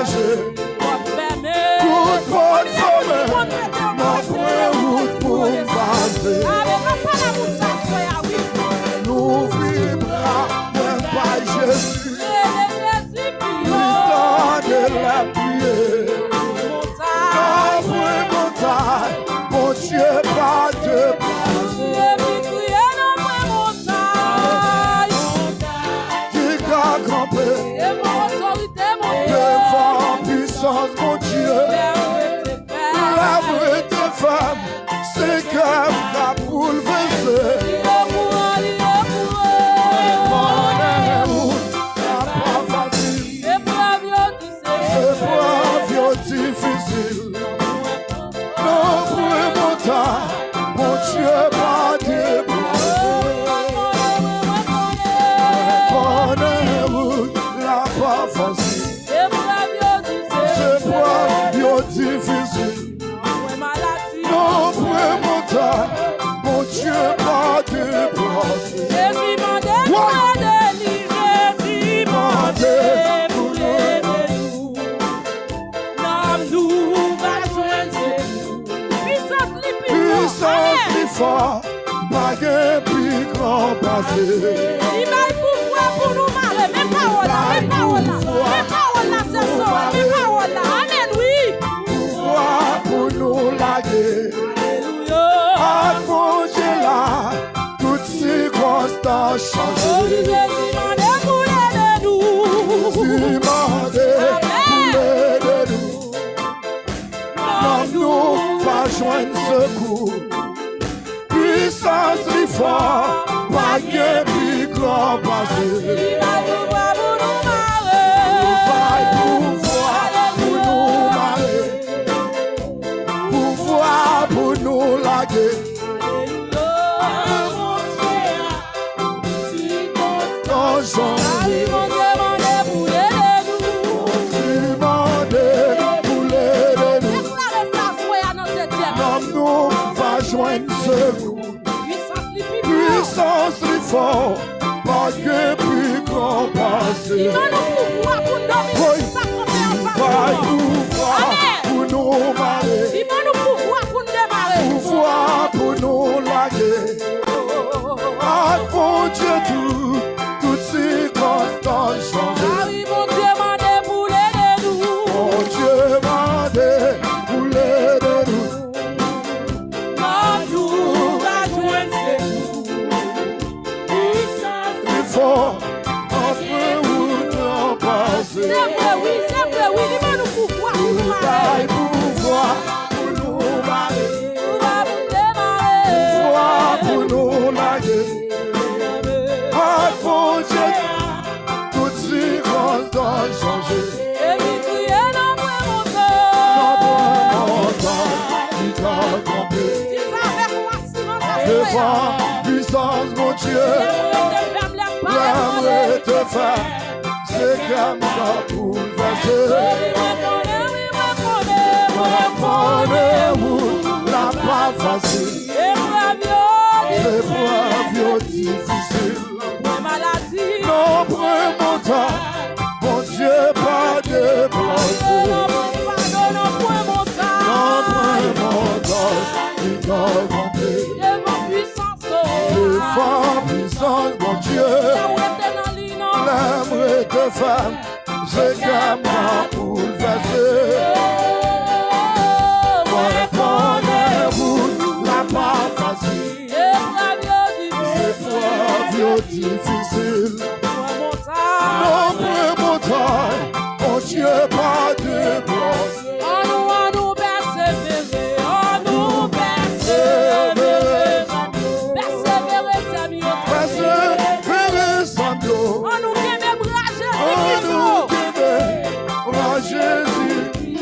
changer. Toute bonne sommet, mon frère, route pour passer. N'oublie pas, même pas Jésus. Temps de la prière. Notre montagne, mon Dieu, pas de place. Qui a campé devant puissance, mon Dieu. La vraie femme, c'est comme la bouleversé. Difficile, non pour montagne, mon Dieu pas déplacé. Connais-vous la pas facile, c'est pour difficile, non pour montagne, mon Dieu pas déplacé. Fort, pas de plus grand passé. Il m'a le pouvoir pour nous marrer, même parole là, même parole là, même parole là, c'est ça, même parole là, amen, oui. Pouvoir pour nous laguer. Alléluia. Là, toutes circonstances changées. Demandez pour l'aider de nous. Demandez pour l'aider de nous. Non, nous va joindre secours. Puissance du fort, pas de plus grand passé. Il va pouvoir pour nous marrer. Pouvoir pour nous laguer. Demandez pour l'aider de nous. Demandez pour l'aider de nous. Non, nous va joindre secours. Puissance du fort, pas de plus grand passé. Il va nous pouvoir pour dominer sa pouvoir pour nous marrer. Il va nous pouvoir pour nous démarrer. Pouvoir pour nous laguer. Ah mon Dieu, toutes circonstances changées. Ah oui, mon Dieu, mandez pour l'aider nous. Mon Dieu, mandez pour l'aider nous. C'est vrai, oui, il va nous pouvoir pour nous marrer. Pouvoir pour nous marrer. Pouvoir pour démarrer. Pouvoir pour nous laguer. Ah mon Dieu, toutes circonstances changées. Et puis crier dans mon montagne. Si ça fait quoi, sinon ça se devant puissance, mon Dieu. L'amour te fait. C'est comme ça bouleversé. Répondez-vous, la pas facile. C'est pour un vieux difficile. Non, pour montagne, mon Dieu, pas de blessé. Non, pour montagne, il t'a compris. Devant puissance, mon Dieu. L'amour de femme, c'est comme ça bouleversé. Répondez-vous, la pas facile. C'est pour un vieux difficile. Non, pour montagne, mon Dieu, pas de blesse. nous persévérer, nous persévérer. Persévérer, c'est mieux. Persévérer, sans Dieu. On nous aime, bras Jésus. On nous aime, bras Jésus.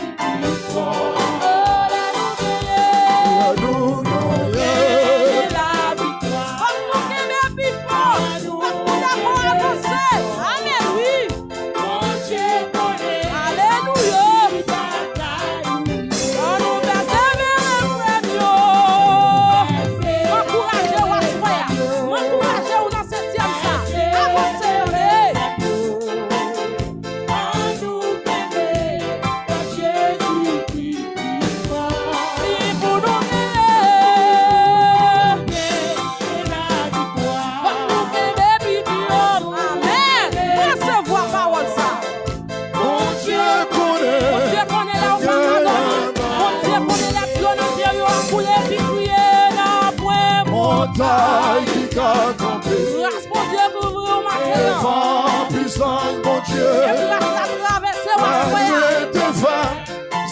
bataille qui a campé. Grâce mon Dieu pour ouvrir au matin. Devant puissance, mon Dieu. Et grâce à traverser mon Malgré tes femmes,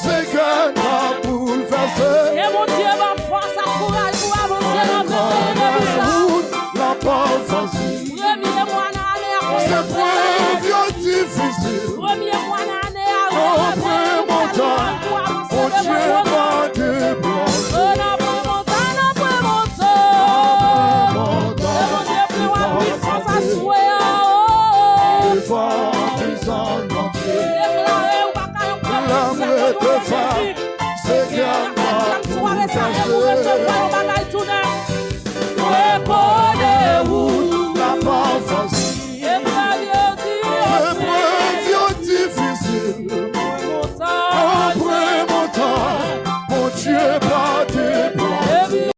c'est que ta boule versée. et mon Dieu va force à courage pour avancer dans ce Route, la porte facile. premier mois d'année à C'est preuve difficile. premier mois d'année à Au premier montant, mon Dieu m'a débloqué. on a pris mon temps, on a pris mon temps. Et mon Dieu plus loin, puissance à souhait. Devant puissance, mon Dieu. Déclaré ou pas qu'à L'amour de femme, c'est que ta boule versée.